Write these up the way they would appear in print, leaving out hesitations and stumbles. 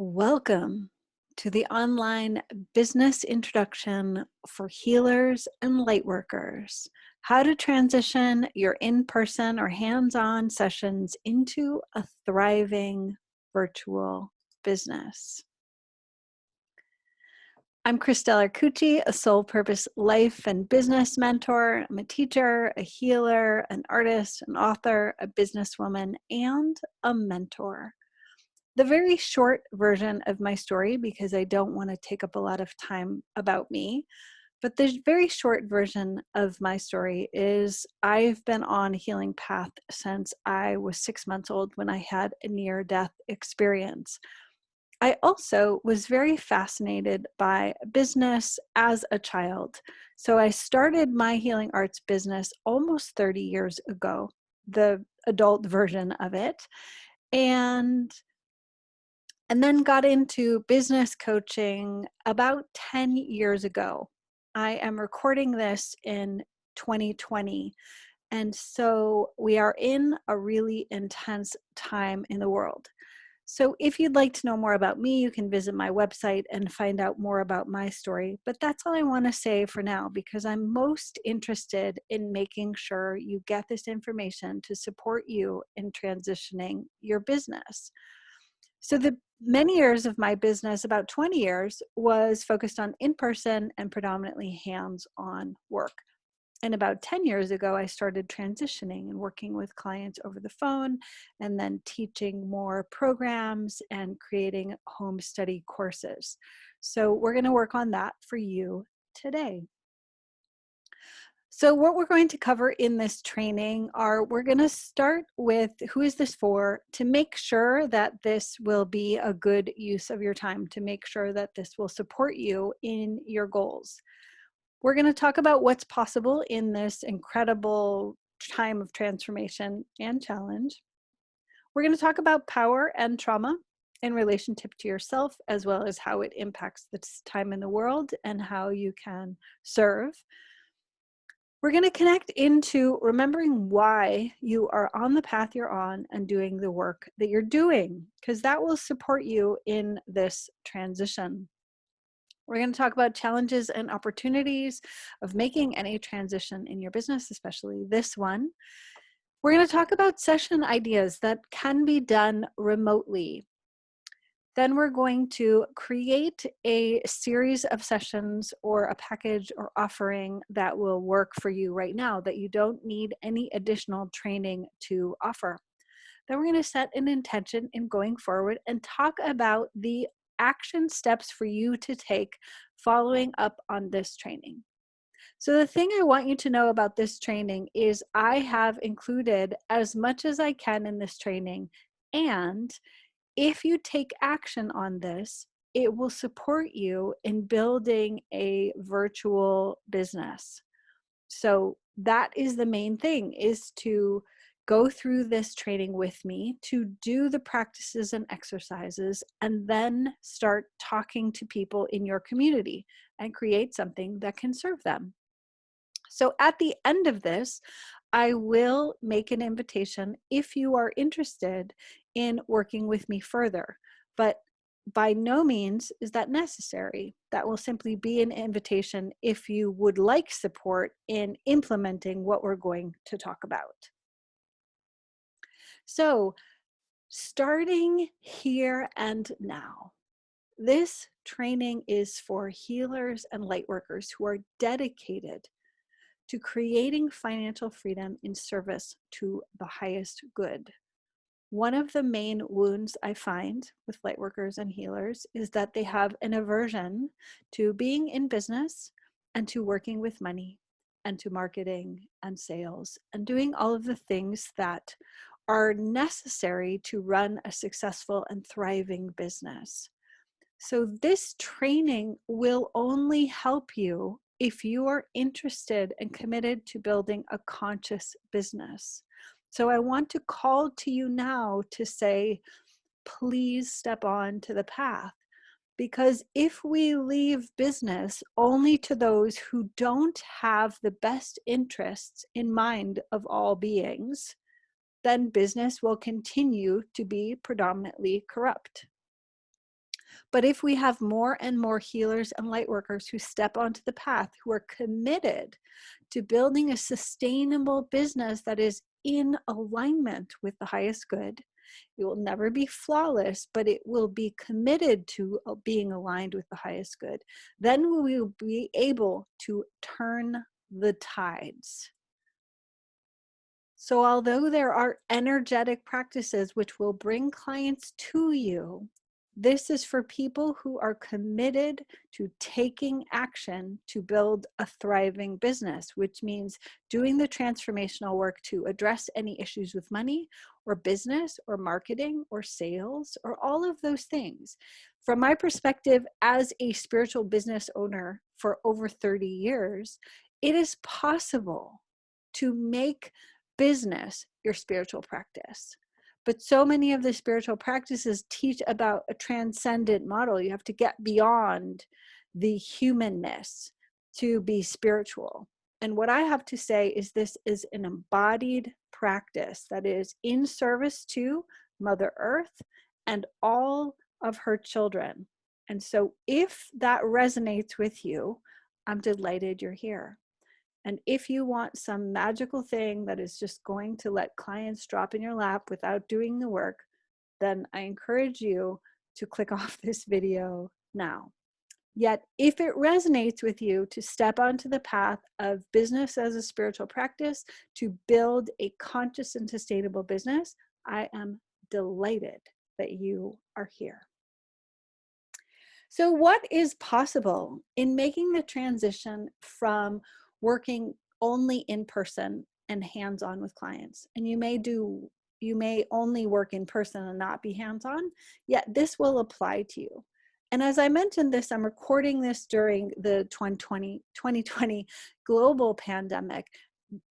Welcome to the online business introduction for healers and lightworkers. How to transition your in-person or hands-on sessions into a thriving virtual business. I'm Christelle Arcucci, a soul purpose life and business mentor. I'm a teacher, a healer, an artist, an author, a businesswoman, and a mentor. The very short version of my story, because I don't want to take up a lot of time about me, but the very short version of my story is I've been on a healing path since I was 6 months old when I had a near-death experience. I also was very fascinated by business as a child. So I started my healing arts business almost 30 years ago, the adult version of it. And then got into business coaching about 10 years ago. I am recording this in 2020. And so we are in a really intense time in the world. So if you'd like to know more about me, you can visit my website and find out more about my story. But that's all I want to say for now, because I'm most interested in making sure you get this information to support you in transitioning your business. So the many years of my business, about 20 years, was focused on in-person and predominantly hands-on work. And about 10 years ago, I started transitioning and working with clients over the phone and then teaching more programs and creating home study courses. So we're going to work on that for you today. So what we're going to cover in this training we're going to start with who is this for, to make sure that this will be a good use of your time, to make sure that this will support you in your goals. We're going to talk about what's possible in this incredible time of transformation and challenge. We're going to talk about power and trauma in relationship to yourself, as well as how it impacts this time in the world and how you can serve. We're going to connect into remembering why you are on the path you're on and doing the work that you're doing, because that will support you in this transition. We're going to talk about challenges and opportunities of making any transition in your business, especially this one. We're going to talk about session ideas that can be done remotely. Then we're going to create a series of sessions or a package or offering that will work for you right now, that you don't need any additional training to offer. Then we're going to set an intention in going forward and talk about the action steps for you to take following up on this training. So the thing I want you to know about this training is I have included as much as I can in this training, and if you take action on this, it will support you in building a virtual business. So that is the main thing, is to go through this training with me, to do the practices and exercises, and then start talking to people in your community and create something that can serve them. So at the end of this, I will make an invitation if you are interested in working with me further, but by no means is that necessary. That will simply be an invitation if you would like support in implementing what we're going to talk about. So, starting here and now, this training is for healers and lightworkers who are dedicated to creating financial freedom in service to the highest good. One of the main wounds I find with lightworkers and healers is that they have an aversion to being in business and to working with money and to marketing and sales and doing all of the things that are necessary to run a successful and thriving business. So this training will only help you if you are interested and committed to building a conscious business. So I want to call to you now to say, please step on to the path. Because if we leave business only to those who don't have the best interests in mind of all beings, then business will continue to be predominantly corrupt. But if we have more and more healers and light workers who step onto the path, who are committed to building a sustainable business that is in alignment with the highest good, it will never be flawless, but it will be committed to being aligned with the highest good. Then we will be able to turn the tides. So although there are energetic practices which will bring clients to you, this is for people who are committed to taking action to build a thriving business, which means doing the transformational work to address any issues with money or business or marketing or sales or all of those things. From my perspective as a spiritual business owner for over 30 years, it is possible to make business your spiritual practice. But so many of the spiritual practices teach about a transcendent model. You have to get beyond the humanness to be spiritual. And what I have to say is this is an embodied practice that is in service to Mother Earth and all of her children. And so if that resonates with you, I'm delighted you're here. And if you want some magical thing that is just going to let clients drop in your lap without doing the work, then I encourage you to click off this video now. Yet, if it resonates with you to step onto the path of business as a spiritual practice, to build a conscious and sustainable business, I am delighted that you are here. So what is possible in making the transition from working only in person and hands-on with clients? And you may only work in person and not be hands-on, yet this will apply to you. And as I mentioned this, I'm recording this during the 2020 global pandemic.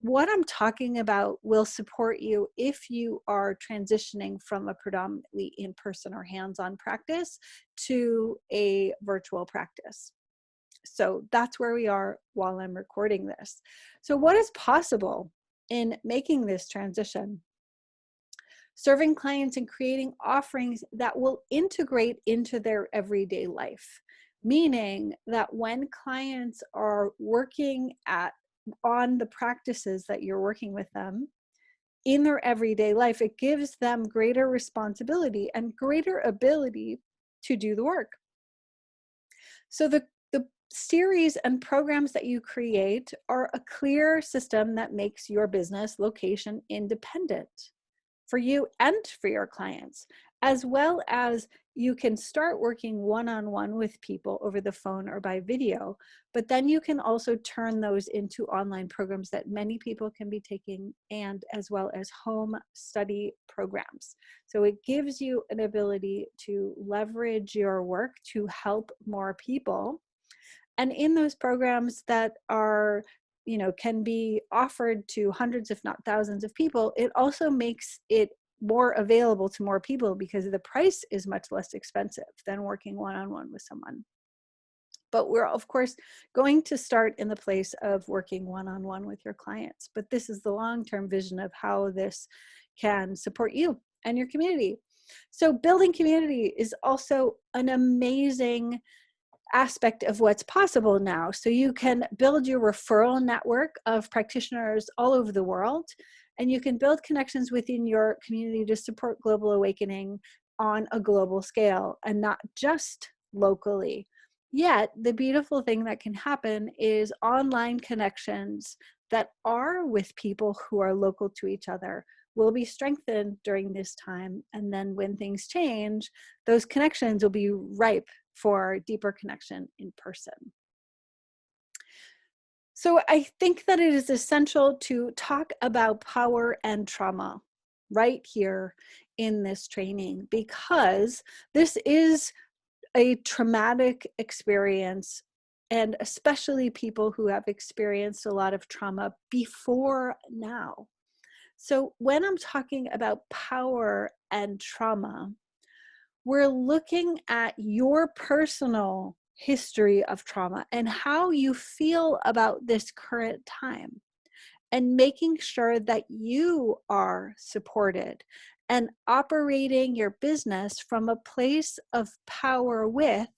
What I'm talking about will support you if you are transitioning from a predominantly in-person or hands-on practice to a virtual practice. So that's where we are while I'm recording this. So what is possible in making this transition? Serving clients and creating offerings that will integrate into their everyday life, meaning that when clients are working on the practices that you're working with them in their everyday life, it gives them greater responsibility and greater ability to do the work. So the series and programs that you create are a clear system that makes your business location independent for you and for your clients, as well as you can start working one-on-one with people over the phone or by video, but then you can also turn those into online programs that many people can be taking, and as well as home study programs. So it gives you an ability to leverage your work to help more people. And in those programs that are, can be offered to hundreds, if not thousands of people, it also makes it more available to more people because the price is much less expensive than working one-on-one with someone. But we're, of course, going to start in the place of working one-on-one with your clients. But this is the long-term vision of how this can support you and your community. So building community is also an amazing aspect of what's possible now. So you can build your referral network of practitioners all over the world, and you can build connections within your community to support global awakening on a global scale and not just locally. Yet the beautiful thing that can happen is online connections that are with people who are local to each other will be strengthened during this time. And then when things change, those connections will be ripe for deeper connection in person. So I think that it is essential to talk about power and trauma right here in this training, because this is a traumatic experience, and especially people who have experienced a lot of trauma before now. So when I'm talking about power and trauma, we're looking at your personal history of trauma and how you feel about this current time, and making sure that you are supported and operating your business from a place of power with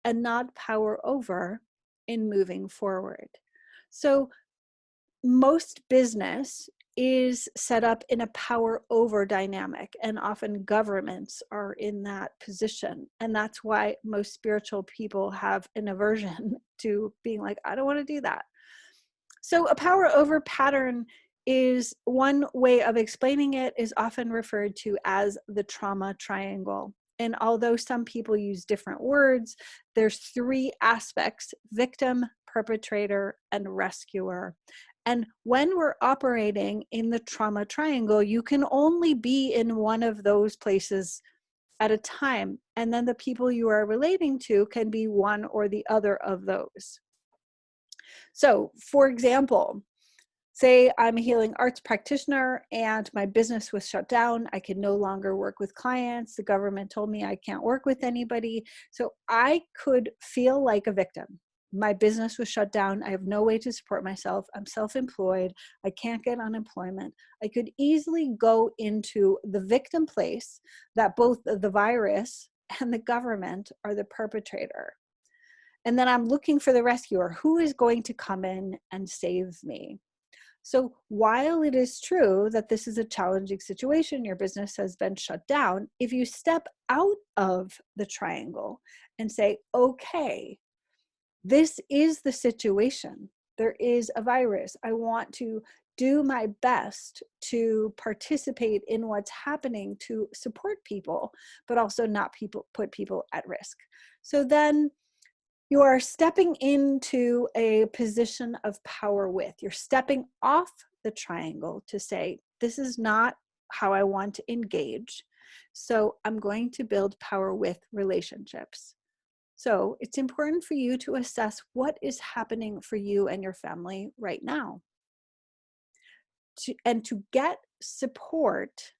and not power over in moving forward. So most business is set up in a power over dynamic, and often governments are in that position. And that's why most spiritual people have an aversion to being like, I don't want to do that. So a power over pattern is one way of explaining it, is often referred to as the trauma triangle. And although some people use different words, there's three aspects: victim, perpetrator, and rescuer. And when we're operating in the trauma triangle, you can only be in one of those places at a time. And then the people you are relating to can be one or the other of those. So, for example, say I'm a healing arts practitioner and my business was shut down. I can no longer work with clients. The government told me I can't work with anybody. So I could feel like a victim. My business was shut down. I have no way to support myself. I'm self-employed. I can't get unemployment. I could easily go into the victim place, that both the virus and the government are the perpetrator. And then I'm looking for the rescuer. Who is going to come in and save me? So while it is true that this is a challenging situation, your business has been shut down, if you step out of the triangle and say, okay, this is the situation. There is a virus. I want to do my best to participate in what's happening to support people, but also not put people at risk. So then you are stepping into a position of power with. You're stepping off the triangle to say, this is not how I want to engage. So I'm going to build power with relationships. So it's important for you to assess what is happening for you and your family right now. And to get support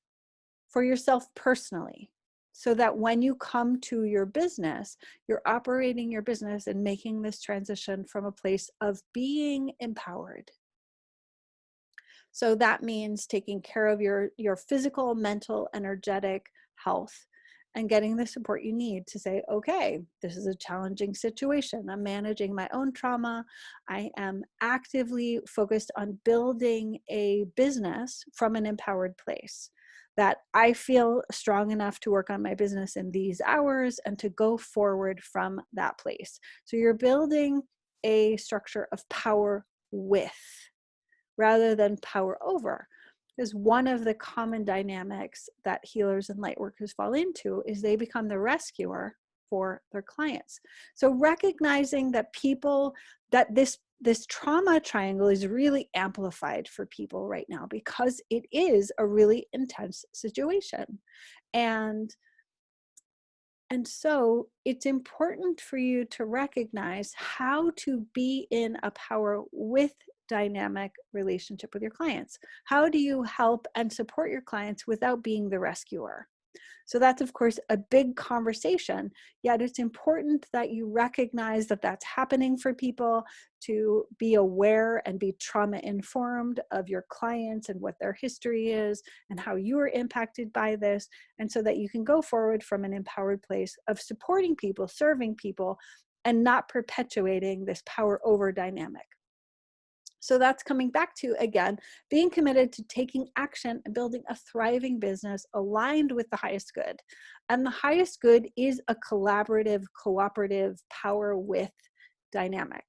for yourself personally, so that when you come to your business, you're operating your business and making this transition from a place of being empowered. So that means taking care of your physical, mental, energetic health and getting the support you need to say, okay, this is a challenging situation. I'm managing my own trauma. I am actively focused on building a business from an empowered place, that I feel strong enough to work on my business in these hours and to go forward from that place. So you're building a structure of power with rather than power over. Because one of the common dynamics that healers and light workers fall into is they become the rescuer for their clients. So recognizing that this trauma triangle is really amplified for people right now because it is a really intense situation. And so it's important for you to recognize how to be in a power with dynamic relationship with your clients. How do you help and support your clients without being the rescuer? So that's, of course, a big conversation, yet it's important that you recognize that that's happening for people, to be aware and be trauma informed of your clients and what their history is and how you are impacted by this, and so that you can go forward from an empowered place of supporting people, serving people, and not perpetuating this power over dynamic. So that's coming back to, again, being committed to taking action and building a thriving business aligned with the highest good. And the highest good is a collaborative, cooperative, power with dynamic.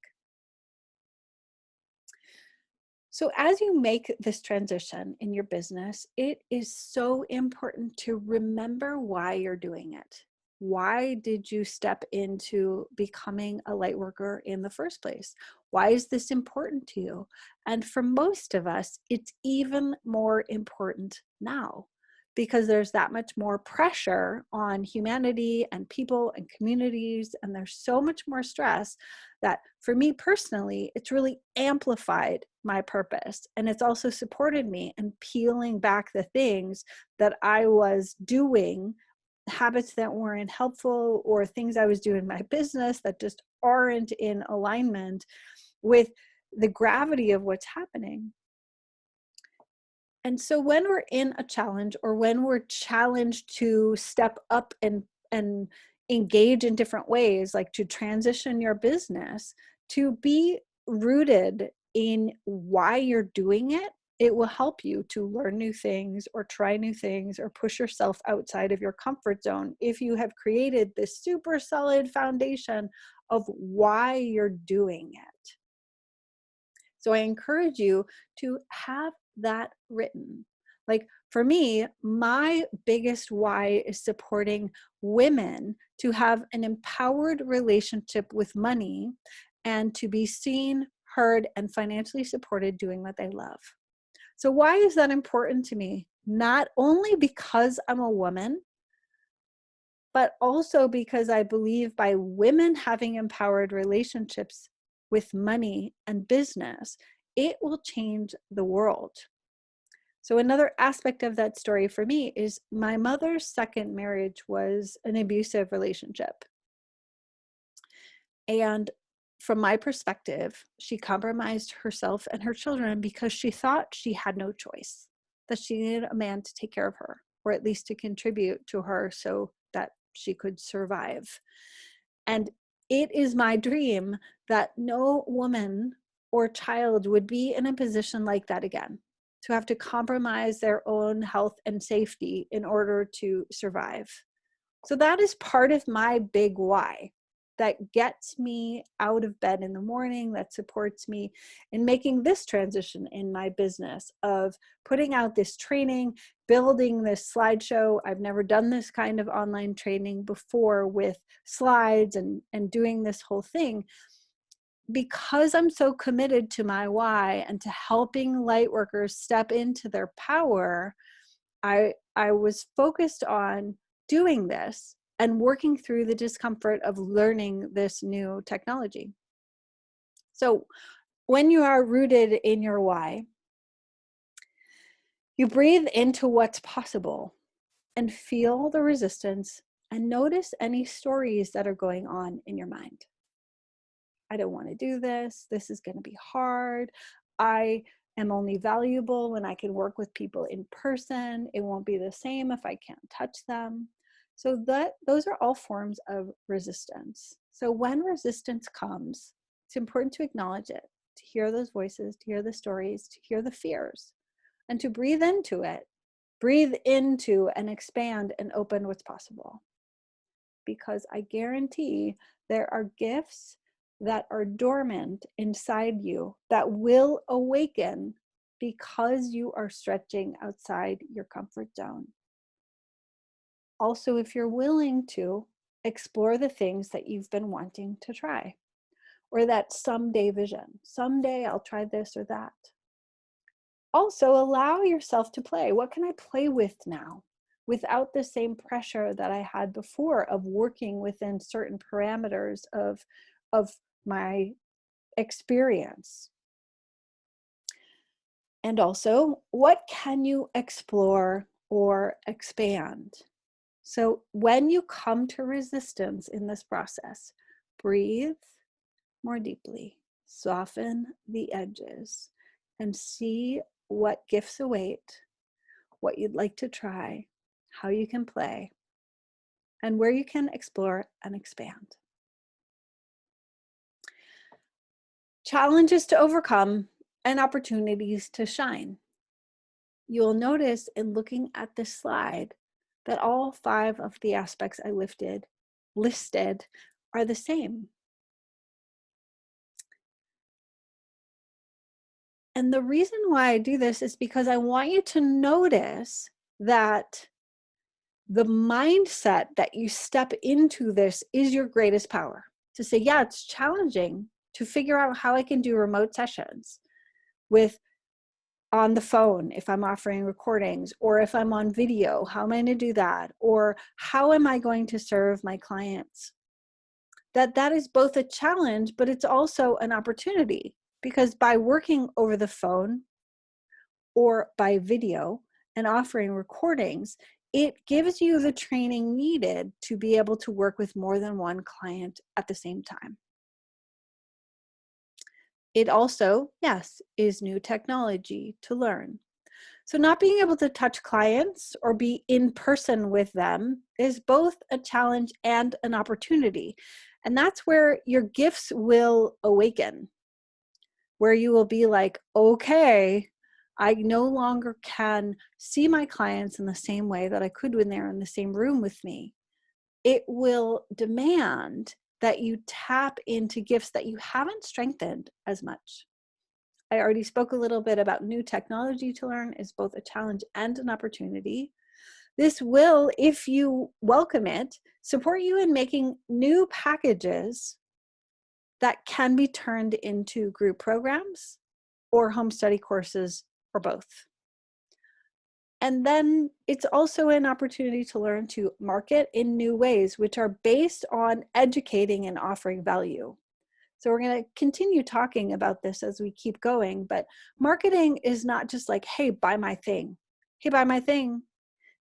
So as you make this transition in your business, it is so important to remember why you're doing it. Why did you step into becoming a light worker in the first place? Why is this important to you? And for most of us, it's even more important now because there's that much more pressure on humanity and people and communities, and there's so much more stress that for me personally, it's really amplified my purpose. And it's also supported me in peeling back the things that I was doing, habits that weren't helpful, or things I was doing in my business that just aren't in alignment with the gravity of what's happening. And so when we're in a challenge, or when we're challenged to step up and engage in different ways, like to transition your business, to be rooted in why you're doing it, it will help you to learn new things or try new things or push yourself outside of your comfort zone if you have created this super solid foundation of why you're doing it. So I encourage you to have that written. Like for me, my biggest why is supporting women to have an empowered relationship with money and to be seen, heard, and financially supported doing what they love. So why is that important to me? Not only because I'm a woman, but also because I believe by women having empowered relationships with money and business, it will change the world. So another aspect of that story for me is my mother's second marriage was an abusive relationship. And from my perspective, she compromised herself and her children because she thought she had no choice, that she needed a man to take care of her, or at least to contribute to her so that she could survive. And it is my dream that no woman or child would be in a position like that again, to have to compromise their own health and safety in order to survive. So that is part of my big why that gets me out of bed in the morning, that supports me in making this transition in my business of putting out this training, building this slideshow. I've never done this kind of online training before with slides and doing this whole thing. Because I'm so committed to my why and to helping lightworkers step into their power, I was focused on doing this and working through the discomfort of learning this new technology. So when you are rooted in your why, you breathe into what's possible and feel the resistance and notice any stories that are going on in your mind. I don't want to do this. This is going to be hard. I am only valuable when I can work with people in person. It won't be the same if I can't touch them. So those are all forms of resistance. So when resistance comes, it's important to acknowledge it, to hear those voices, to hear the stories, to hear the fears, and to breathe into it. Breathe into and expand and open what's possible. Because I guarantee there are gifts that are dormant inside you that will awaken because you are stretching outside your comfort zone. Also, if you're willing to explore the things that you've been wanting to try, or that someday vision, someday I'll try this or that. Also, allow yourself to play. What can I play with now without the same pressure that I had before of working within certain parameters of my experience? And also, what can you explore or expand? So when you come to resistance in this process, breathe more deeply, soften the edges, and see what gifts await, what you'd like to try, how you can play, and where you can explore and expand. Challenges to overcome and opportunities to shine. You'll notice in looking at this slide that all 5 of the aspects I listed are the same. And the reason why I do this is because I want you to notice that the mindset that you step into this is your greatest power. To say, yeah, it's challenging to figure out how I can do remote sessions with on the phone if I'm offering recordings, or if I'm on video, how am I going to do that? Or how am I going to serve my clients? That is both a challenge, but it's also an opportunity, because by working over the phone or by video and offering recordings, it gives you the training needed to be able to work with more than one client at the same time. It also, yes, is new technology to learn. So not being able to touch clients or be in person with them is both a challenge and an opportunity. And that's where your gifts will awaken, where you will be like, okay, I no longer can see my clients in the same way that I could when they're in the same room with me. It will demand that you tap into gifts that you haven't strengthened as much. I already spoke a little bit about new technology to learn is both a challenge and an opportunity. This will, if you welcome it, support you in making new packages that can be turned into group programs or home study courses or both. And then it's also an opportunity to learn to market in new ways, which are based on educating and offering value. So we're going to continue talking about this as we keep going, but marketing is not just like, hey, buy my thing. Hey, buy my thing.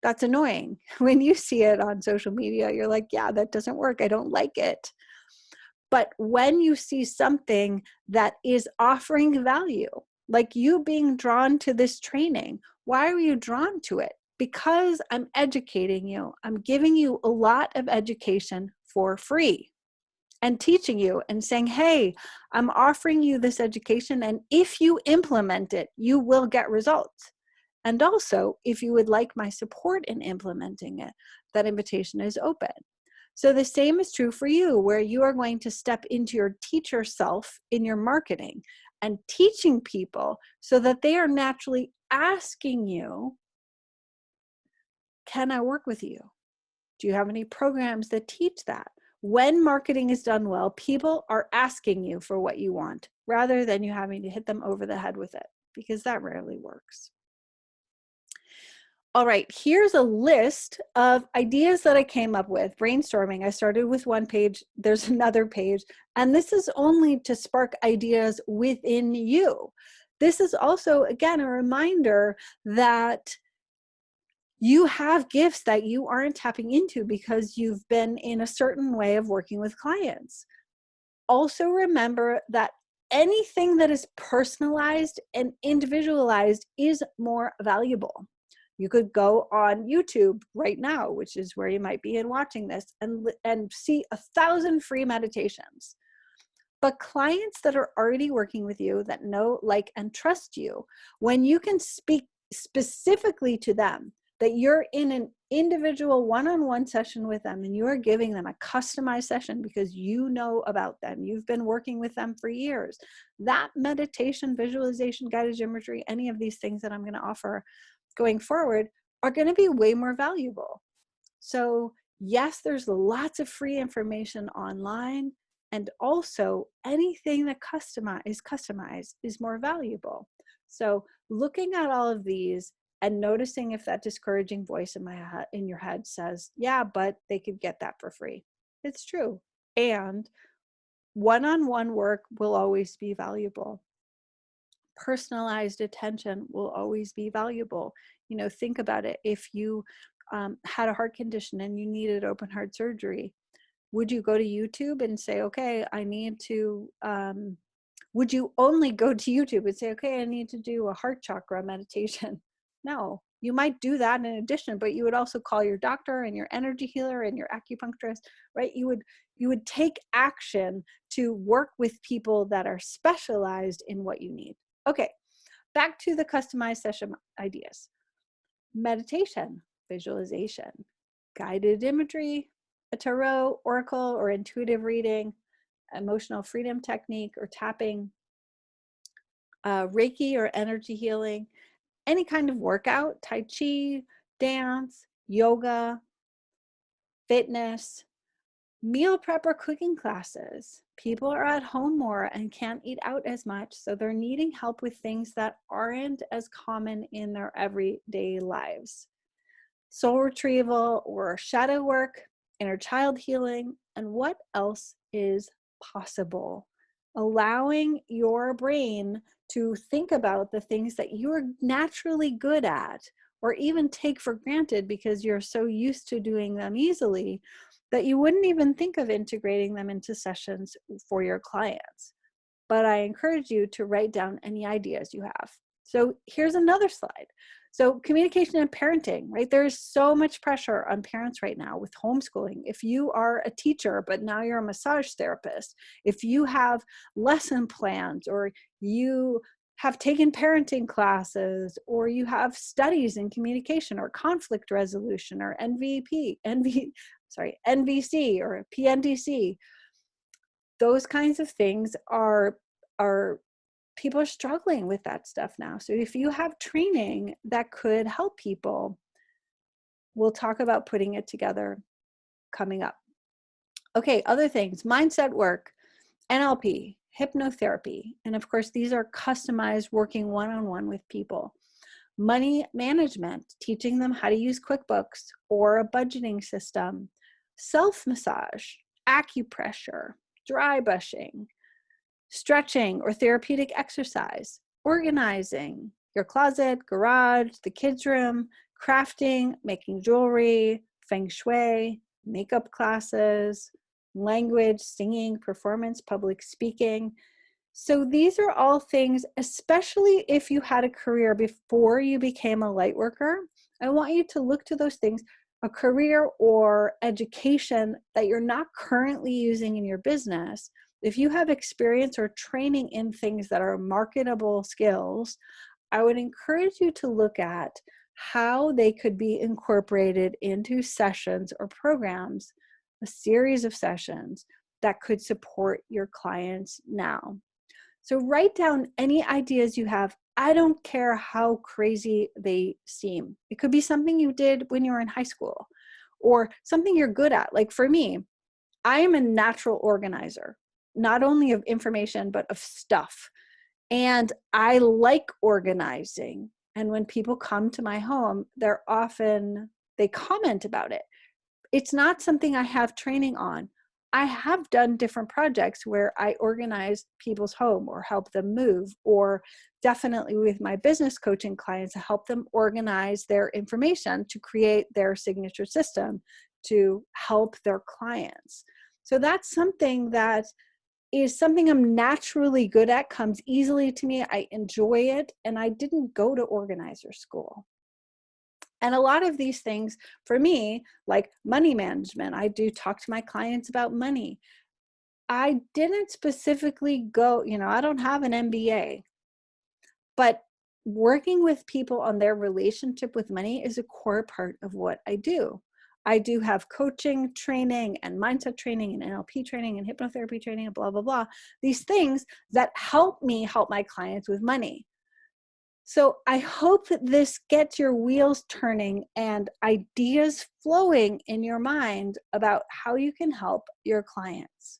That's annoying. When you see it on social media, you're like, yeah, that doesn't work. I don't like it. But when you see something that is offering value, like you being drawn to this training, why are you drawn to it? Because I'm educating you. I'm giving you a lot of education for free and teaching you and saying, hey, I'm offering you this education, and if you implement it, you will get results. And also, if you would like my support in implementing it, that invitation is open. So the same is true for you, where you are going to step into your teacher self in your marketing and teaching people so that they are naturally asking you, can I work with you? Do you have any programs that teach that? When marketing is done well, people are asking you for what you want rather than you having to hit them over the head with it, because that rarely works. All right, here's a list of ideas that I came up with, brainstorming. I started with one page, there's another page, and this is only to spark ideas within you. This is also, again, a reminder that you have gifts that you aren't tapping into because you've been in a certain way of working with clients. Also remember that anything that is personalized and individualized is more valuable. You could go on YouTube right now, which is where you might be in watching this, and see 1,000 free meditations. But clients that are already working with you, that know, like, and trust you, when you can speak specifically to them, that you're in an individual one-on-one session with them and you are giving them a customized session because you know about them, you've been working with them for years, that meditation, visualization, guided imagery, any of these things that I'm going to offer going forward are going to be way more valuable. So yes, there's lots of free information online, and also anything that is customized is more valuable. So looking at all of these and noticing if that discouraging voice in your head says, yeah, but they could get that for free. It's true. And one-on-one work will always be valuable. Personalized attention will always be valuable. You know, think about it. If you had a heart condition and you needed open heart surgery, would you go to YouTube and say, okay, I need to, would you only go to YouTube and say, okay, I need to do a heart chakra meditation? No, you might do that in addition, but you would also call your doctor and your energy healer and your acupuncturist, right? You would take action to work with people that are specialized in what you need. Okay, back to the customized session ideas. Meditation, visualization, guided imagery, a tarot, oracle, or intuitive reading, emotional freedom technique or tapping, Reiki or energy healing, any kind of workout, Tai Chi, dance, yoga, fitness, meal prep or cooking classes. People are at home more and can't eat out as much, so they're needing help with things that aren't as common in their everyday lives. Soul retrieval or shadow work, inner child healing, and what else is possible. Allowing your brain to think about the things that you're naturally good at or even take for granted because you're so used to doing them easily that you wouldn't even think of integrating them into sessions for your clients. But I encourage you to write down any ideas you have. So here's another slide. So communication and parenting, right? There's so much pressure on parents right now with homeschooling. If you are a teacher, but now you're a massage therapist, if you have lesson plans, or you have taken parenting classes, or you have studies in communication or conflict resolution or NVC or PNDC, those kinds of things are people are struggling with that stuff now. So if you have training that could help people, we'll talk about putting it together coming up. Okay, other things, mindset work, NLP, hypnotherapy, and of course, these are customized working one-on-one with people. Money management, teaching them how to use QuickBooks or a budgeting system, self-massage, acupressure, dry brushing, stretching or therapeutic exercise, organizing your closet, garage, the kids' room, crafting, making jewelry, feng shui, makeup classes, language, singing, performance, public speaking. So these are all things, especially if you had a career before you became a light worker, I want you to look to those things, a career or education that you're not currently using in your business. If you have experience or training in things that are marketable skills, I would encourage you to look at how they could be incorporated into sessions or programs, a series of sessions that could support your clients now. So write down any ideas you have. I don't care how crazy they seem. It could be something you did when you were in high school or something you're good at. Like for me, I am a natural organizer, not only of information, but of stuff. And I like organizing. And when people come to my home, they comment about it. It's not something I have training on. I have done different projects where I organize people's home or help them move, or definitely with my business coaching clients, I help them organize their information to create their signature system to help their clients. So that's something that is something I'm naturally good at, comes easily to me. I enjoy it, and I didn't go to organizer school. And a lot of these things for me, like money management, I do talk to my clients about money. I didn't specifically go, I don't have an MBA, but working with people on their relationship with money is a core part of what I do. I do have coaching training and mindset training and NLP training and hypnotherapy training and blah, blah, blah. These things that help me help my clients with money. So I hope that this gets your wheels turning and ideas flowing in your mind about how you can help your clients.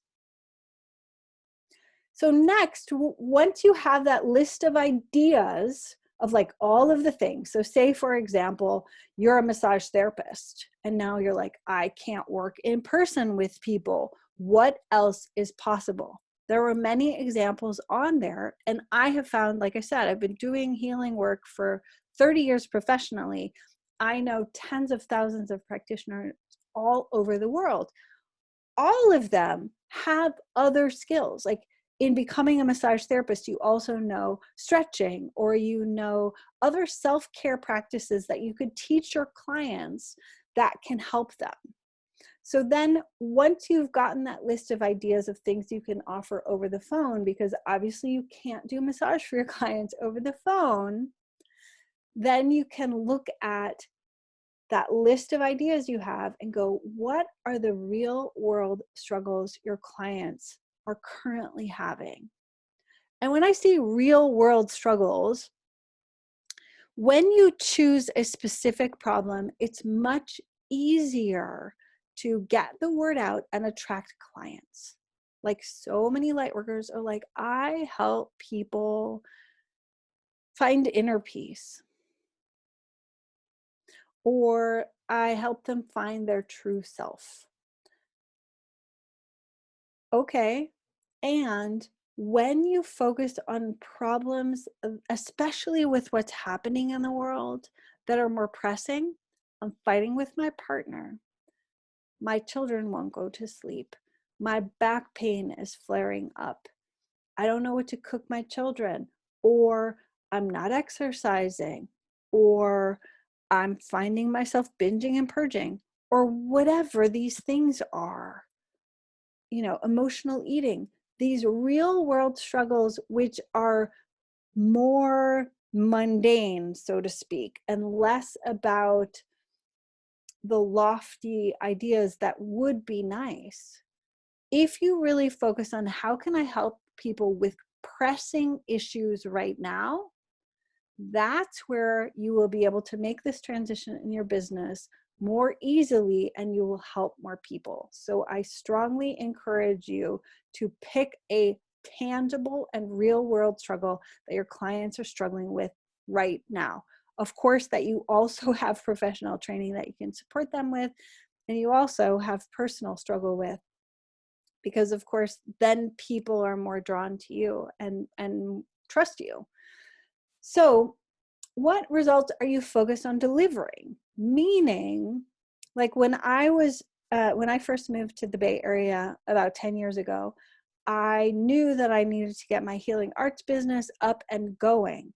So next, once you have that list of ideas of like all of the things, so say for example, you're a massage therapist and now you're like, I can't work in person with people. What else is possible? There were many examples on there, and I have found, like I said, I've been doing healing work for 30 years professionally. I know tens of thousands of practitioners all over the world. All of them have other skills. Like in becoming a massage therapist, you also know stretching, or other self-care practices that you could teach your clients that can help them. So then once you've gotten that list of ideas of things you can offer over the phone, because obviously you can't do massage for your clients over the phone, then you can look at that list of ideas you have and go, what are the real world struggles your clients are currently having? And when I say real world struggles, when you choose a specific problem, it's much easier to get the word out and attract clients. Like so many light workers are like, I help people find inner peace, or I help them find their true self. Okay. And when you focus on problems, especially with what's happening in the world that are more pressing, I'm fighting with my partner. My children won't go to sleep. My back pain is flaring up. I don't know what to cook my children, or I'm not exercising, or I'm finding myself binging and purging, or whatever these things are, emotional eating, these real world struggles, which are more mundane, so to speak, and less about the lofty ideas that would be nice. If you really focus on how can I help people with pressing issues right now, that's where you will be able to make this transition in your business more easily, and you will help more people. So I strongly encourage you to pick a tangible and real world struggle that your clients are struggling with right now. Of course, that you also have professional training that you can support them with, and you also have personal struggle with, because of course then people are more drawn to you and trust you. So what results are you focused on delivering? Meaning, like when I first moved to the Bay Area about 10 years ago, I knew that I needed to get my healing arts business up and going.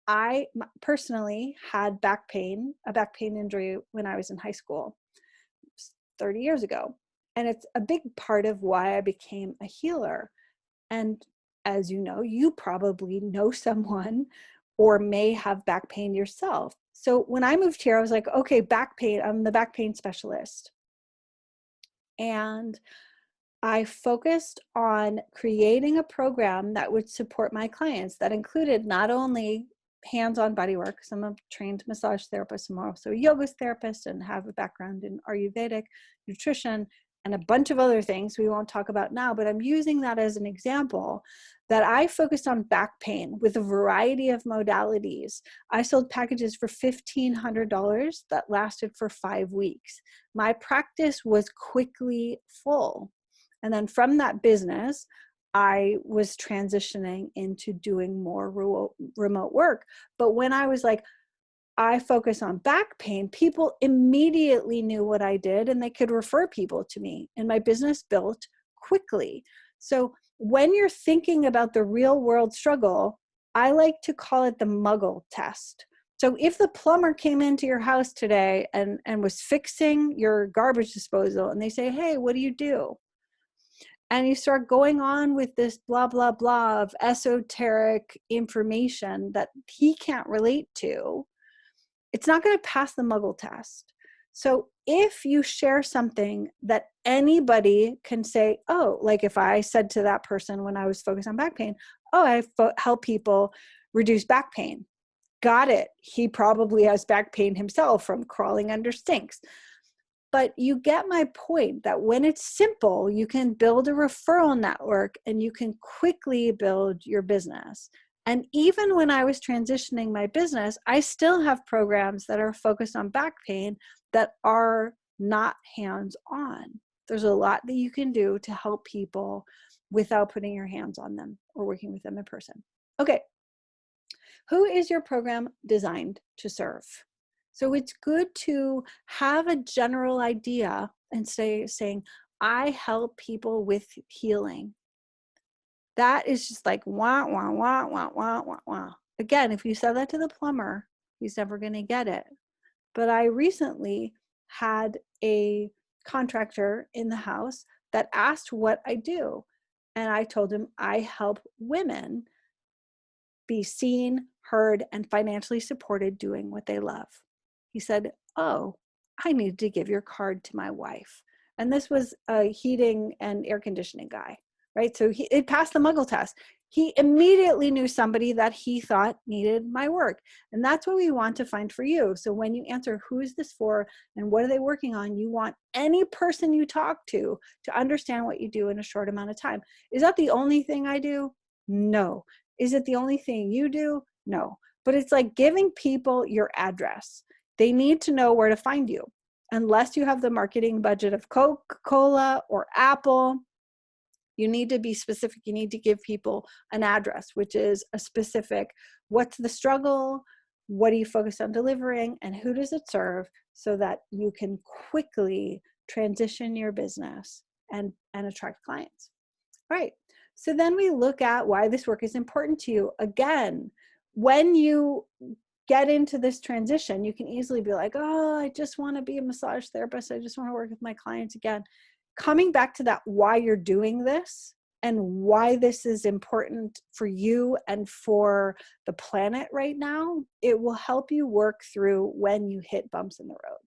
I personally had a back pain injury when I was in high school 30 years ago. And it's a big part of why I became a healer. And as you probably know someone or may have back pain yourself. So when I moved here, I was like, okay, back pain, I'm the back pain specialist. And I focused on creating a program that would support my clients that included not only hands-on body work, because I'm a trained massage therapist, I'm also a yoga therapist and have a background in Ayurvedic nutrition and a bunch of other things we won't talk about now, but I'm using that as an example that I focused on back pain with a variety of modalities. I sold packages for $1,500 that lasted for 5 weeks. My practice was quickly full. And then from that business, I was transitioning into doing more remote work. But when I was like, I focus on back pain, people immediately knew what I did and they could refer people to me, and my business built quickly. So when you're thinking about the real world struggle, I like to call it the muggle test. So if the plumber came into your house today and was fixing your garbage disposal and they say, hey, what do you do? And you start going on with this blah, blah, blah of esoteric information that he can't relate to, it's not going to pass the muggle test. So if you share something that anybody can say, oh, like if I said to that person when I was focused on back pain, oh, I help people reduce back pain. Got it. He probably has back pain himself from crawling under sinks. But you get my point that when it's simple, you can build a referral network and you can quickly build your business. And even when I was transitioning my business, I still have programs that are focused on back pain that are not hands-on. There's a lot that you can do to help people without putting your hands on them or working with them in person. Okay, who is your program designed to serve? So it's good to have a general idea and saying, I help people with healing. That is just like wah, wah, wah, wah, wah, wah, wah. Again, if you said that to the plumber, he's never going to get it. But I recently had a contractor in the house that asked what I do. And I told him I help women be seen, heard, and financially supported doing what they love. He said, oh, I need to give your card to my wife. And this was a heating and air conditioning guy, right? So it passed the muggle test. He immediately knew somebody that he thought needed my work. And that's what we want to find for you. So when you answer, who is this for and what are they working on? You want any person you talk to understand what you do in a short amount of time. Is that the only thing I do? No. Is it the only thing you do? No. But it's like giving people your address. They need to know where to find you. Unless you have the marketing budget of Coca-Cola or Apple, you need to be specific. You need to give people an address, which is a specific, what's the struggle, what are you focused on delivering, and who does it serve, so that you can quickly transition your business and attract clients. All right. So then we look at why this work is important to you. Again, when you get into this transition, you can easily be like, oh, I just want to be a massage therapist. I just want to work with my clients again. Coming back to that, why you're doing this and why this is important for you and for the planet right now, it will help you work through when you hit bumps in the road.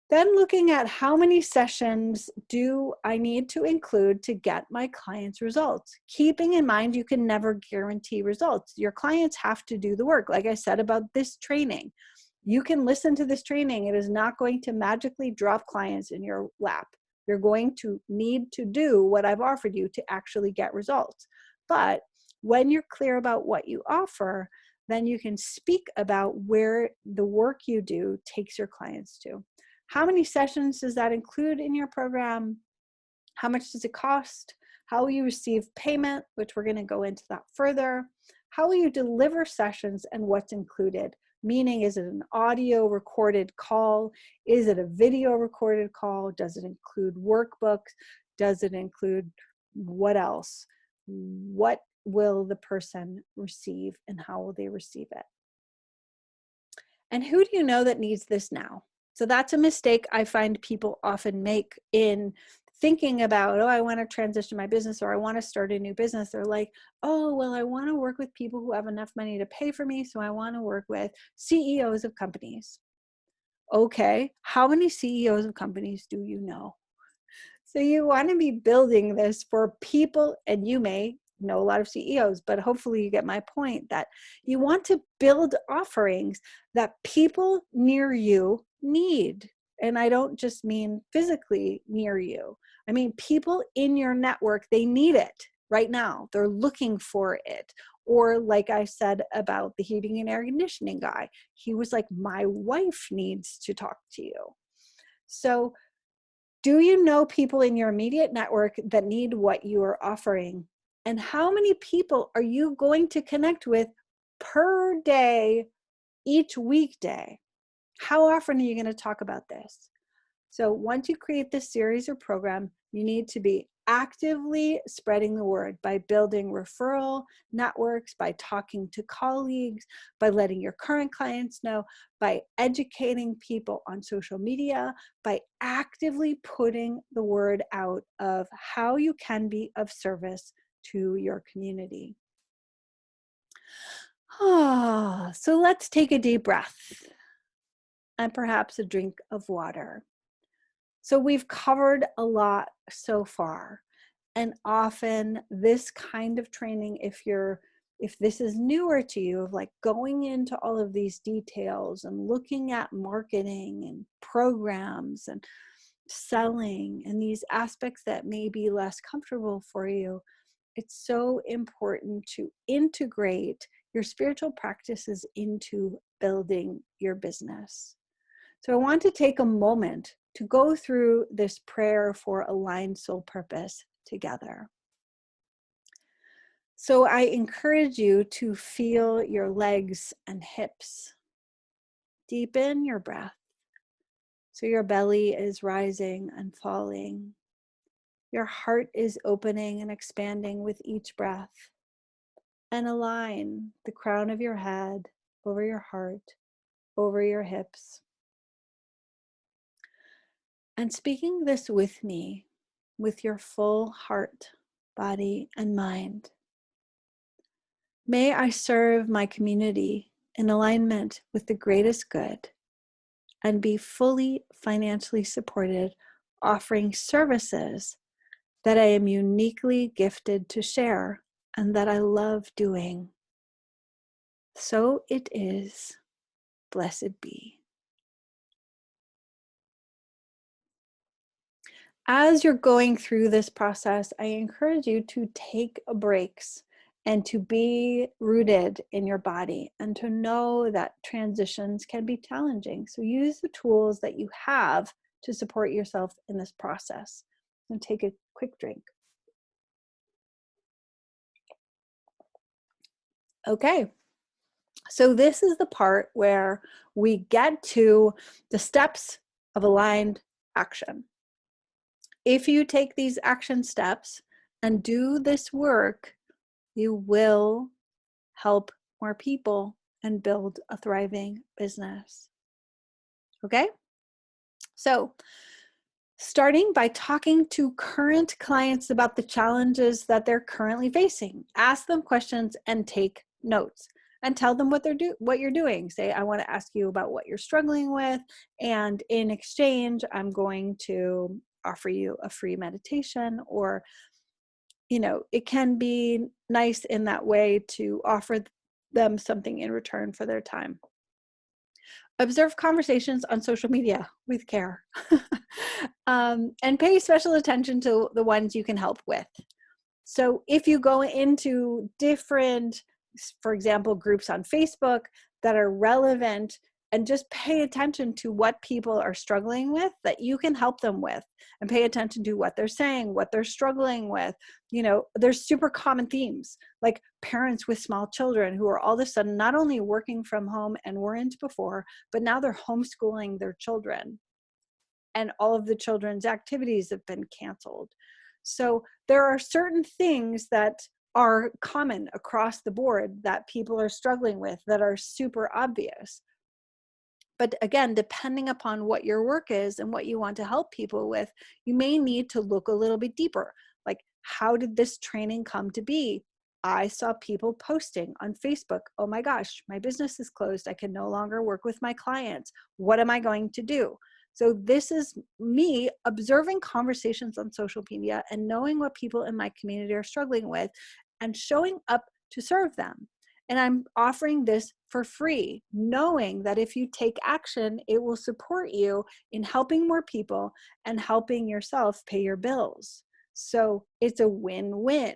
Then looking at how many sessions do I need to include to get my clients' results? Keeping in mind you can never guarantee results. Your clients have to do the work. Like I said about this training, you can listen to this training. It is not going to magically drop clients in your lap. You're going to need to do what I've offered you to actually get results. But when you're clear about what you offer, then you can speak about where the work you do takes your clients to. How many sessions does that include in your program? How much does it cost? How will you receive payment, which we're going to go into that further? How will you deliver sessions and what's included? Meaning, is it an audio recorded call? Is it a video recorded call? Does it include workbooks? Does it include what else? What will the person receive and how will they receive it? And who do you know that needs this now? So that's a mistake I find people often make in thinking about, oh, I want to transition my business or I want to start a new business. They're like, oh, well, I want to work with people who have enough money to pay for me. So I want to work with CEOs of companies. Okay, how many CEOs of companies do you know? So you want to be building this for people, and you may know a lot of CEOs, but hopefully you get my point that you want to build offerings that people near you need. And I don't just mean physically near you. I mean, people in your network, they need it right now. They're looking for it. Or like I said about the heating and air conditioning guy, he was like, my wife needs to talk to you. So do you know people in your immediate network that need what you are offering? And how many people are you going to connect with per day, each weekday? How often are you going to talk about this? So once you create this series or program, you need to be actively spreading the word by building referral networks, by talking to colleagues, by letting your current clients know, by educating people on social media, by actively putting the word out of how you can be of service to your community. So let's take a deep breath and perhaps a drink of water. So we've covered a lot so far. And often this kind of training, if this is newer to you, of like going into all of these details and looking at marketing and programs and selling and these aspects that may be less comfortable for you, it's so important to integrate your spiritual practices into building your business. So I want to take a moment to go through this prayer for aligned soul purpose together. So I encourage you to feel your legs and hips. Deepen your breath. So your belly is rising and falling. Your heart is opening and expanding with each breath. And align the crown of your head over your heart, over your hips. And speaking this with me, with your full heart, body, and mind. May I serve my community in alignment with the greatest good and be fully financially supported, offering services that I am uniquely gifted to share and that I love doing. So it is. Blessed be. As you're going through this process, I encourage you to take breaks and to be rooted in your body and to know that transitions can be challenging. So use the tools that you have to support yourself in this process. And take a quick drink. Okay, so this is the part where we get to the steps of aligned action. If you take these action steps and do this work, you will help more people and build a thriving business. Okay? So, starting by talking to current clients about the challenges that they're currently facing. Ask them questions and take notes and tell them what you're doing. Say, I want to ask you about what you're struggling with, and in exchange, I'm going to offer you a free meditation. Or, it can be nice in that way to offer them something in return for their time. Observe conversations on social media with care. And pay special attention to the ones you can help with. So if you go into different, for example, groups on Facebook that are relevant, and just pay attention to what people are struggling with that you can help them with, and pay attention to what they're saying, what they're struggling with. There's super common themes, like parents with small children who are all of a sudden not only working from home and weren't before, but now they're homeschooling their children, and all of the children's activities have been canceled. So there are certain things that are common across the board that people are struggling with that are super obvious. But again, depending upon what your work is and what you want to help people with, you may need to look a little bit deeper. Like, how did this training come to be? I saw people posting on Facebook, oh my gosh, my business is closed. I can no longer work with my clients. What am I going to do? So this is me observing conversations on social media and knowing what people in my community are struggling with and showing up to serve them. And I'm offering this for free, knowing that if you take action, it will support you in helping more people and helping yourself pay your bills. So it's a win-win.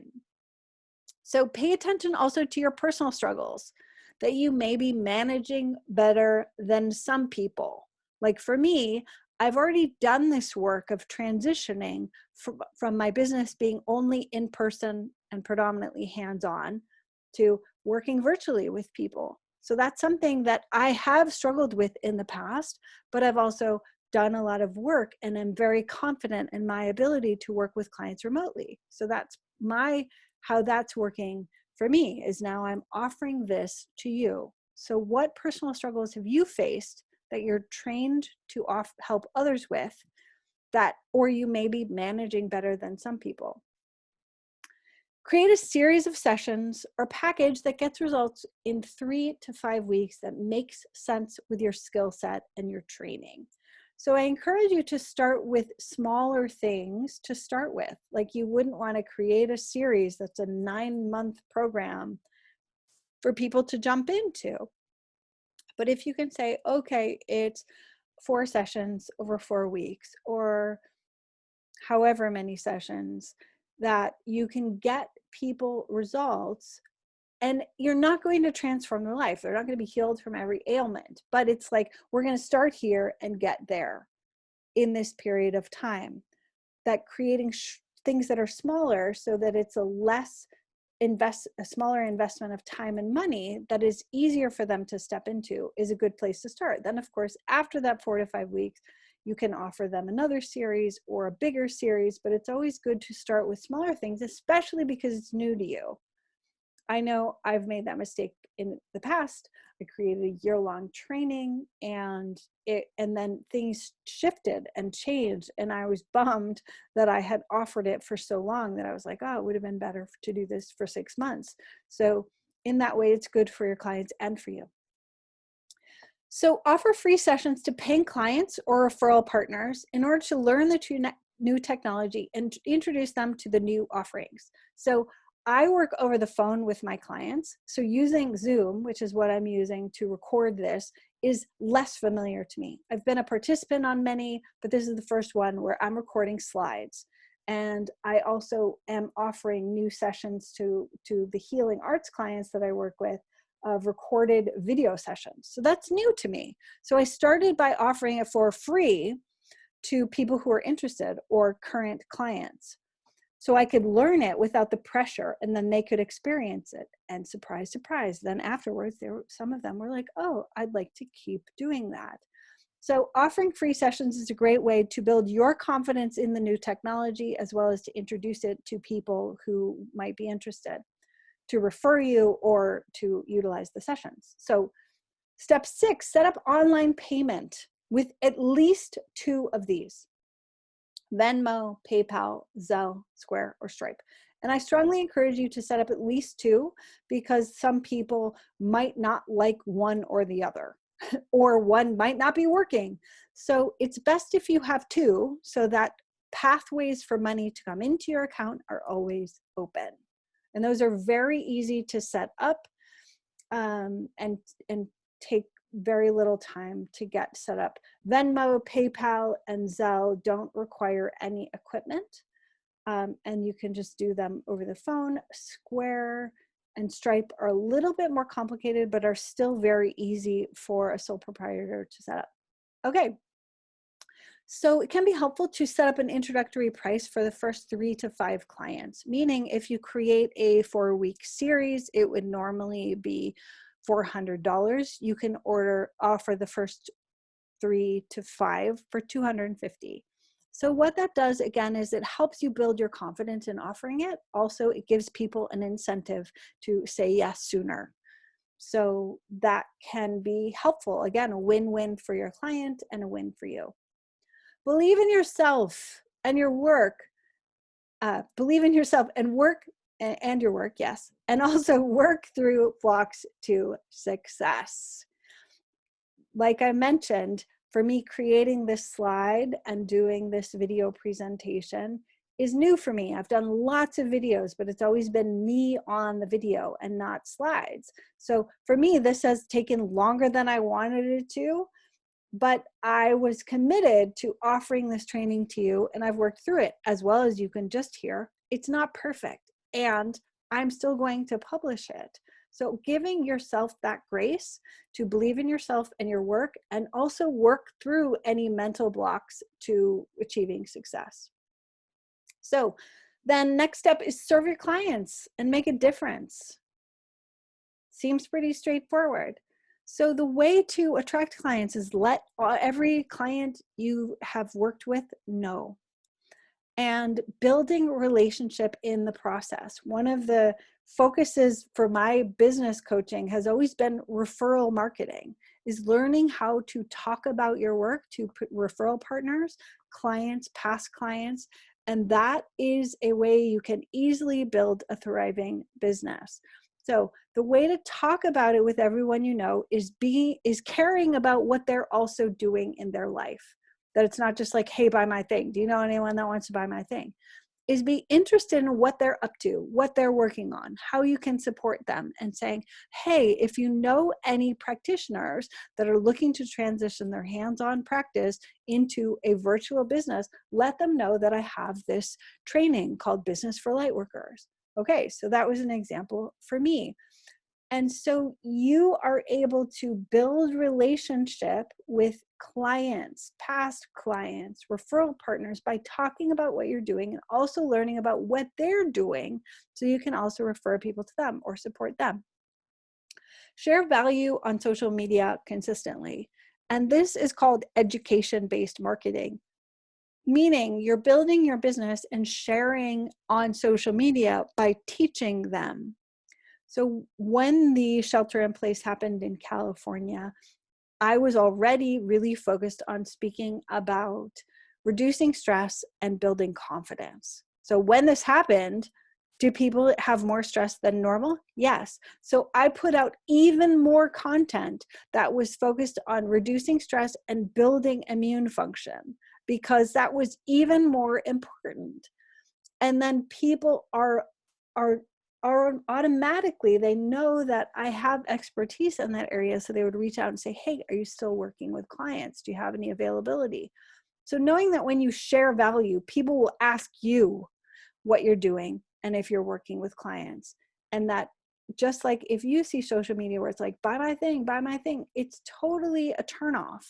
So pay attention also to your personal struggles that you may be managing better than some people. Like for me, I've already done this work of transitioning from my business being only in person and predominantly hands-on to working virtually with people. So that's something that I have struggled with in the past, but I've also done a lot of work and I'm very confident in my ability to work with clients remotely. So that's how that's working for me, is now I'm offering this to you. So what personal struggles have you faced that you're trained to help others with, or you may be managing better than some people? Create a series of sessions or package that gets results in 3 to 5 weeks that makes sense with your skill set and your training. So I encourage you to start with smaller things to start with. Like, you wouldn't want to create a series that's a 9-month program for people to jump into. But if you can say, okay, it's 4 sessions over 4 weeks, or however many sessions, that you can get people results, and you're not going to transform their life. They're not going to be healed from every ailment, but it's like, we're going to start here and get there in this period of time. That creating things that are smaller so that it's a smaller investment of time and money that is easier for them to step into is a good place to start. Then of course, after that 4 to 5 weeks, you can offer them another series or a bigger series, but it's always good to start with smaller things, especially because it's new to you. I know I've made that mistake in the past. I created a year-long training and then things shifted and changed, and I was bummed that I had offered it for so long that I was like, oh, it would have been better to do this for 6 months. So in that way, it's good for your clients and for you. So offer free sessions to paying clients or referral partners in order to learn the new technology and introduce them to the new offerings. So I work over the phone with my clients. So using Zoom, which is what I'm using to record this, is less familiar to me. I've been a participant on many, but this is the first one where I'm recording slides. And I also am offering new sessions to the healing arts clients that I work with, of recorded video sessions. So that's new to me. So I started by offering it for free to people who are interested or current clients, so I could learn it without the pressure, and then they could experience it. And surprise, surprise, then afterwards, some of them were like, oh, I'd like to keep doing that. So offering free sessions is a great way to build your confidence in the new technology, as well as to introduce it to people who might be interested. to refer you or to utilize the sessions. So step 6, set up online payment with at least 2 of these: Venmo, PayPal, Zelle, Square, or Stripe. And I strongly encourage you to set up at least 2, because some people might not like one or the other, or one might not be working. So it's best if you have 2, so that pathways for money to come into your account are always open. And those are very easy to set up, and take very little time to get set up. Venmo, PayPal, and Zelle don't require any equipment, and you can just do them over the phone. Square and Stripe are a little bit more complicated, but are still very easy for a sole proprietor to set up. Okay, so it can be helpful to set up an introductory price for the first 3 to 5 clients, meaning if you create a 4-week series, it would normally be $400. You can offer the first 3 to 5 for $250. So what that does, again, is it helps you build your confidence in offering it. Also, it gives people an incentive to say yes sooner. So that can be helpful. Again, a win-win for your client and a win for you. Believe in yourself and your work. Believe in yourself and work and your work, yes. And also work through blocks to success. Like I mentioned, for me, creating this slide and doing this video presentation is new for me. I've done lots of videos, but it's always been me on the video and not slides. So for me, this has taken longer than I wanted it to, but I was committed to offering this training to you, and I've worked through it. As well as you can just hear, it's not perfect, and I'm still going to publish it. So giving yourself that grace to believe in yourself and your work, and also work through any mental blocks to achieving success. So then next step is serve your clients and make a difference. Seems pretty straightforward. So the way to attract clients is let every client you have worked with know, and building a relationship in the process. One of the focuses for my business coaching has always been referral marketing, is learning how to talk about your work to referral partners, clients, past clients, and that is a way you can easily build a thriving business. So the way to talk about it with everyone you know is caring about what they're also doing in their life. That it's not just like, hey, buy my thing. Do you know anyone that wants to buy my thing? Is be interested in what they're up to, what they're working on, how you can support them, and saying, hey, if you know any practitioners that are looking to transition their hands-on practice into a virtual business, let them know that I have this training called Business for Lightworkers. Okay, so that was an example for me. And so you are able to build relationship with clients, past clients, referral partners by talking about what you're doing and also learning about what they're doing, so you can also refer people to them or support them. Share value on social media consistently. And this is called education-based marketing, meaning you're building your business and sharing on social media by teaching them. So when the shelter in place happened in California, I was already really focused on speaking about reducing stress and building confidence. So when this happened, do people have more stress than normal? Yes. So I put out even more content that was focused on reducing stress and building immune function, because that was even more important. And then people are automatically, they know that I have expertise in that area, so they would reach out and say, hey, are you still working with clients? Do you have any availability? So knowing that when you share value, people will ask you what you're doing and if you're working with clients. And that just like if you see social media where it's like, buy my thing, it's totally a turnoff.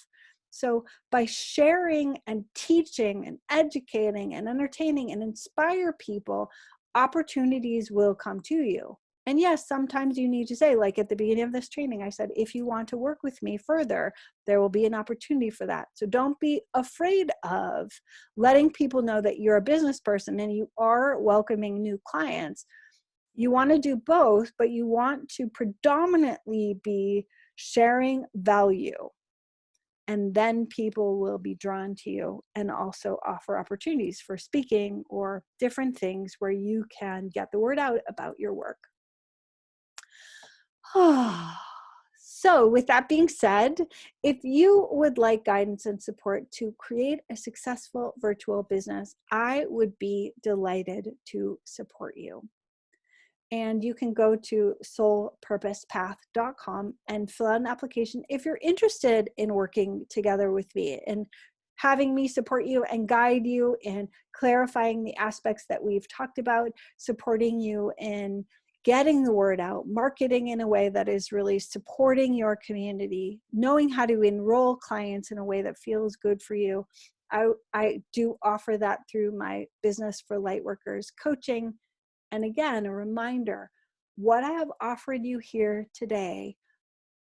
So by sharing and teaching and educating and entertaining and inspire people, opportunities will come to you. And yes, sometimes you need to say, like at the beginning of this training, I said, if you want to work with me further, there will be an opportunity for that. So don't be afraid of letting people know that you're a business person and you are welcoming new clients. You want to do both, but you want to predominantly be sharing value. And then people will be drawn to you and also offer opportunities for speaking or different things where you can get the word out about your work. So with that being said, if you would like guidance and support to create a successful virtual business, I would be delighted to support you. And you can go to soulpurposepath.com and fill out an application if you're interested in working together with me and having me support you and guide you in clarifying the aspects that we've talked about, supporting you in getting the word out, marketing in a way that is really supporting your community, knowing how to enroll clients in a way that feels good for you. I do offer that through my Business for Lightworkers coaching. And again, a reminder, what I have offered you here today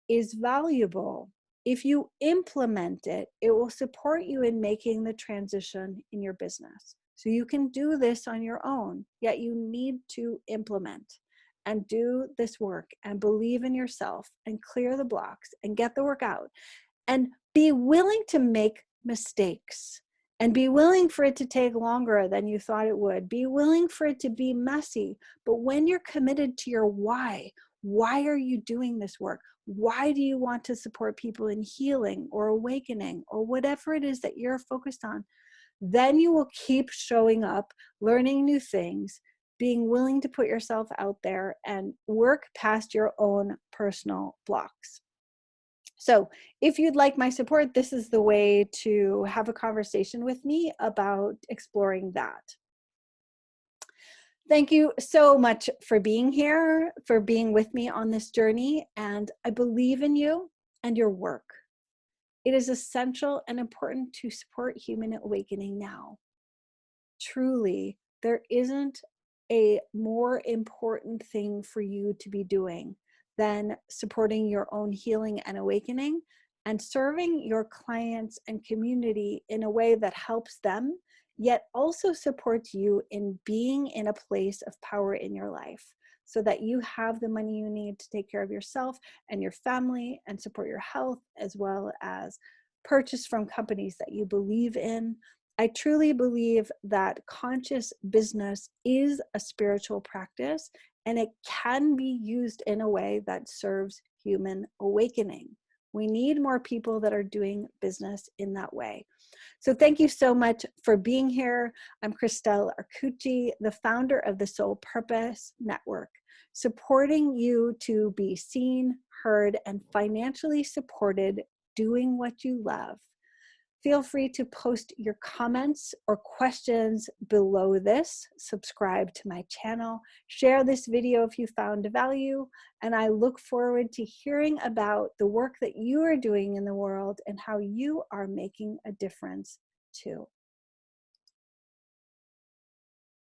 is valuable. If you implement it, it will support you in making the transition in your business. So you can do this on your own, yet you need to implement and do this work and believe in yourself and clear the blocks and get the work out and be willing to make mistakes. And be willing for it to take longer than you thought it would. Be willing for it to be messy. But when you're committed to your why are you doing this work? Why do you want to support people in healing or awakening or whatever it is that you're focused on? Then you will keep showing up, learning new things, being willing to put yourself out there and work past your own personal blocks. So if you'd like my support, this is the way to have a conversation with me about exploring that. Thank you so much for being here, for being with me on this journey, and I believe in you and your work. It is essential and important to support human awakening now. Truly, there isn't a more important thing for you to be doing than supporting your own healing and awakening and serving your clients and community in a way that helps them, yet also supports you in being in a place of power in your life so that you have the money you need to take care of yourself and your family and support your health, as well as purchase from companies that you believe in. I truly believe that conscious business is a spiritual practice and it can be used in a way that serves human awakening. We need more people that are doing business in that way. So thank you so much for being here. I'm Christelle Arcucci, the founder of the Soul Purpose Network, supporting you to be seen, heard, and financially supported doing what you love. Feel free to post your comments or questions below this, subscribe to my channel, share this video if you found value, and I look forward to hearing about the work that you are doing in the world and how you are making a difference too.